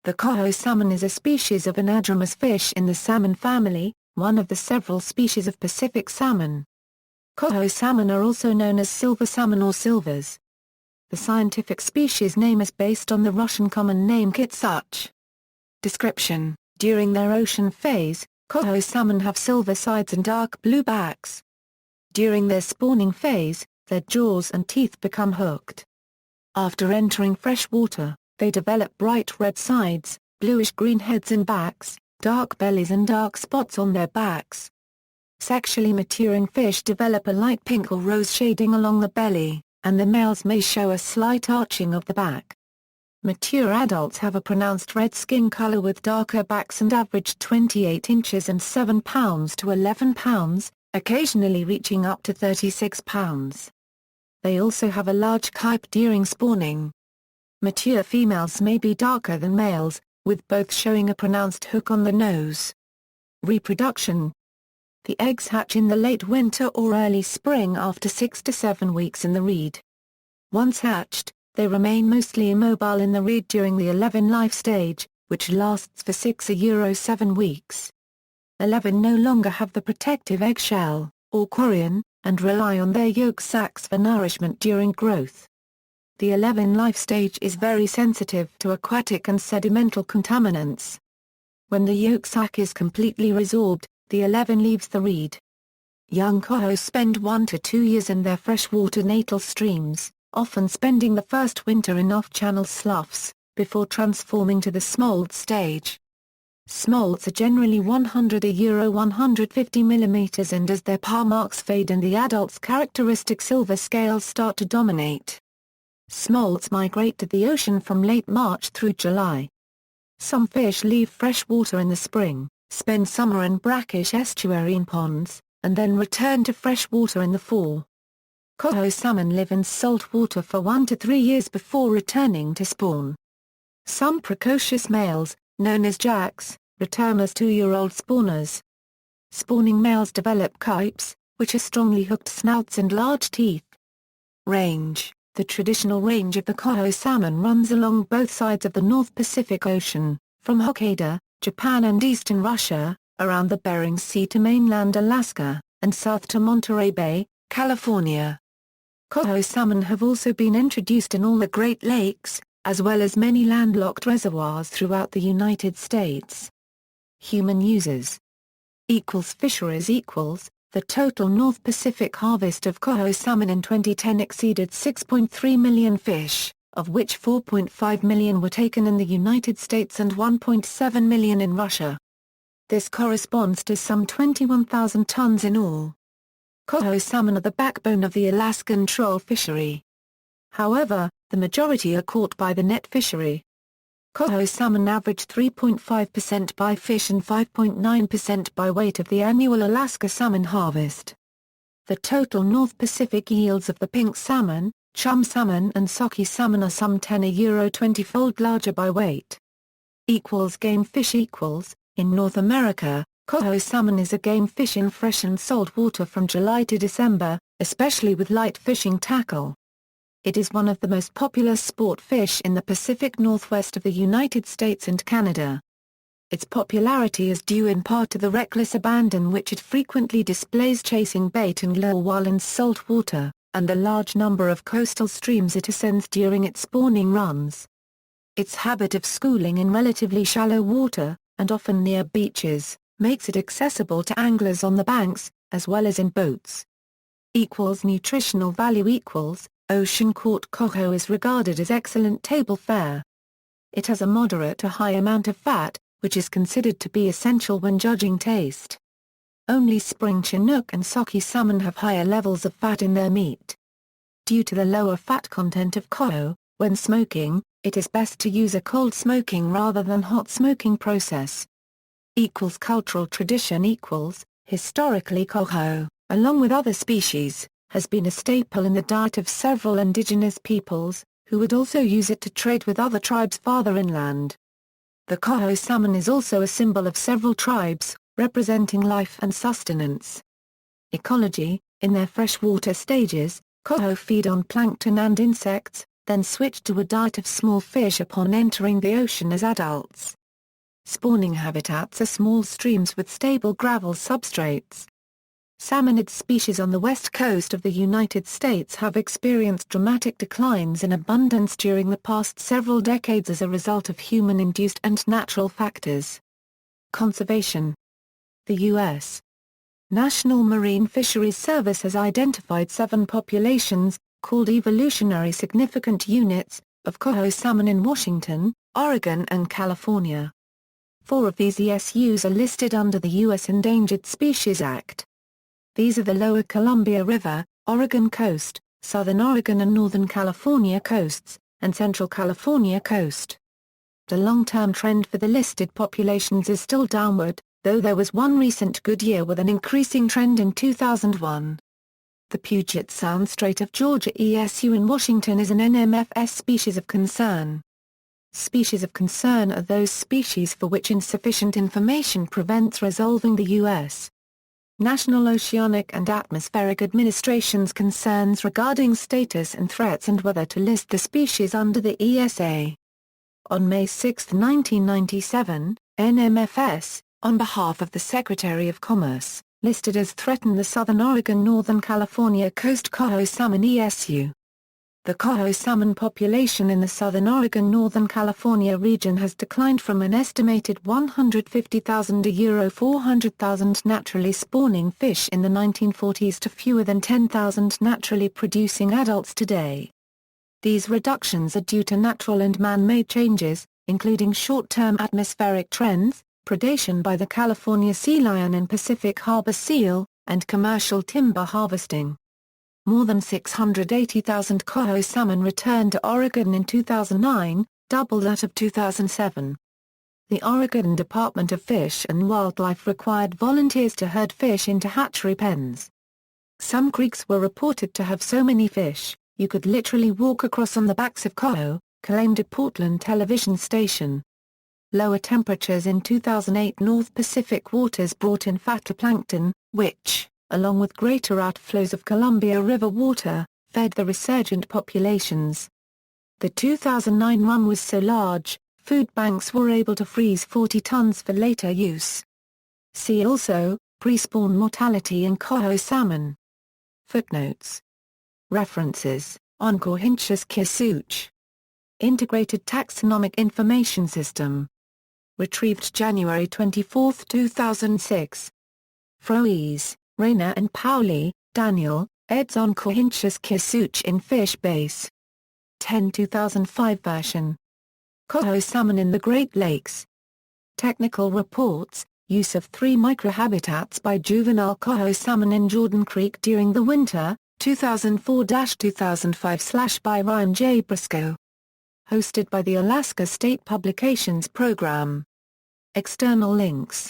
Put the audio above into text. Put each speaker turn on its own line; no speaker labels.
The Coho salmon is a species of anadromous fish in the salmon family, one of the several species of Pacific salmon. Coho salmon are also known as silver salmon or silvers. The scientific species name is based on the Russian common name kizhuch. Description: during their ocean phase, Coho salmon have silver sides and dark blue backs. During their spawning phase, their jaws and teeth become hooked. After entering fresh water, they develop bright red sides, bluish-green heads and backs, dark bellies and dark spots on their backs. Sexually maturing fish develop a light pink or rose shading along the belly, and the males may show a slight arching of the back. Mature adults have a pronounced red skin color with darker backs and average 28 inches and 7 pounds to 11 pounds, occasionally reaching up to 36 pounds. They also have a large kype during spawning. Mature females may be darker than males, with both showing a pronounced hook on the nose. Reproduction: the eggs hatch in the late winter or early spring after 6 to 7 weeks in the reed. Once hatched, they remain mostly immobile in the reed during the 11 life stage, which lasts for 6–7 weeks. 11 no longer have the protective eggshell, or chorion, and rely on their yolk sacs for nourishment during growth. The 11 life stage is very sensitive to aquatic and sedimental contaminants. When the yolk sac is completely resorbed, the 11 leaves the reed. Young coho spend 1 to 2 years in their freshwater natal streams, often spending the first winter in off-channel sloughs, before transforming to the smolt stage. Smolts are generally 100–150 mm, and as their paw marks fade and the adult's characteristic silver scales start to dominate. Smolts migrate to the ocean from late March through July. Some fish leave fresh water in the spring, spend summer in brackish estuarine ponds, and then return to fresh water in the fall. Coho salmon live in salt water for 1 to 3 years before returning to spawn. Some precocious males, known as jacks, return as 2-year-old spawners. Spawning males develop kypes, which are strongly hooked snouts and large teeth. Range: the traditional range of the Coho salmon runs along both sides of the North Pacific Ocean, from Hokkaido, Japan and eastern Russia, around the Bering Sea to mainland Alaska, and south to Monterey Bay, California. Coho salmon have also been introduced in all the Great Lakes, as well as many landlocked reservoirs throughout the United States. Human uses. Fisheries The total North Pacific harvest of Coho salmon in 2010 exceeded 6.3 million fish, of which 4.5 million were taken in the United States and 1.7 million in Russia. This corresponds to some 21,000 tons in all. Coho salmon are the backbone of the Alaskan troll fishery. However, the majority are caught by the net fishery. Coho salmon average 3.5% by fish and 5.9% by weight of the annual Alaska salmon harvest. The total North Pacific yields of the pink salmon, chum salmon and sockeye salmon are some 10–20-fold larger by weight. Game fish In North America, Coho salmon is a game fish in fresh and salt water from July to December, especially with light fishing tackle. It is one of the most popular sport fish in the Pacific Northwest of the United States and Canada. Its popularity is due in part to the reckless abandon which it frequently displays chasing bait and lure while in salt water, and the large number of coastal streams it ascends during its spawning runs. Its habit of schooling in relatively shallow water, and often near beaches, makes it accessible to anglers on the banks, as well as in boats. Nutritional value Ocean-caught coho is regarded as excellent table fare. It has a moderate to high amount of fat, which is considered to be essential when judging taste. Only spring chinook and sockeye salmon have higher levels of fat in their meat. Due to the lower fat content of coho, when smoking, it is best to use a cold smoking rather than hot smoking process. Cultural tradition Historically coho, along with other species, has been a staple in the diet of several indigenous peoples, who would also use it to trade with other tribes farther inland. The Coho salmon is also a symbol of several tribes, representing life and sustenance. Ecology In their freshwater stages, coho feed on plankton and insects, then switch to a diet of small fish upon entering the ocean as adults. Spawning habitats are small streams with stable gravel substrates. Salmonid species on the west coast of the United States have experienced dramatic declines in abundance during the past several decades as a result of human-induced and natural factors. Conservation. The U.S. National Marine Fisheries Service has identified 7 populations, called evolutionary significant units, of coho salmon in Washington, Oregon and California. 4 of these ESUs are listed under the U.S. Endangered Species Act. These are the Lower Columbia River, Oregon coast, Southern Oregon and Northern California coasts, and Central California coast. The long-term trend for the listed populations is still downward, though there was one recent good year with an increasing trend in 2001. The Puget Sound Strait of Georgia ESU in Washington is an NMFS species of concern. Species of concern are those species for which insufficient information prevents resolving the U.S. National Oceanic and Atmospheric Administration's concerns regarding status and threats and whether to list the species under the ESA. On May 6, 1997, NMFS, on behalf of the Secretary of Commerce, listed as threatened the Southern Oregon-Northern California coast coho salmon ESU. The coho salmon population in the Southern Oregon-Northern California region has declined from an estimated 150,000 to 400,000 naturally spawning fish in the 1940s to fewer than 10,000 naturally producing adults today. These reductions are due to natural and man-made changes, including short-term atmospheric trends, predation by the California sea lion and Pacific harbor seal, and commercial timber harvesting. More than 680,000 coho salmon returned to Oregon in 2009, double that of 2007. The Oregon Department of Fish and Wildlife required volunteers to herd fish into hatchery pens. Some creeks were reported to have so many fish, you could literally walk across on the backs of coho, claimed a Portland television station. Lower temperatures in 2008 North Pacific waters brought in phytoplankton, which, along with greater outflows of Columbia River water, fed the resurgent populations. The 2009 run was so large, food banks were able to freeze 40 tons for later use. See also, pre-spawn mortality in coho salmon. Footnotes. References, on Cohinchus kizhuch. Integrated Taxonomic Information System. Retrieved January 24, 2006. Froese, Rayner and Pauli, Daniel, eds on Cohinchus kizhuch in Fish Base. 10 2005 version. Coho salmon in the Great Lakes. Technical reports, use of 3 microhabitats by juvenile coho salmon in Jordan Creek during the winter, 2004-2005/ by Ryan J. Briscoe. Hosted by the Alaska State Publications Program. External links.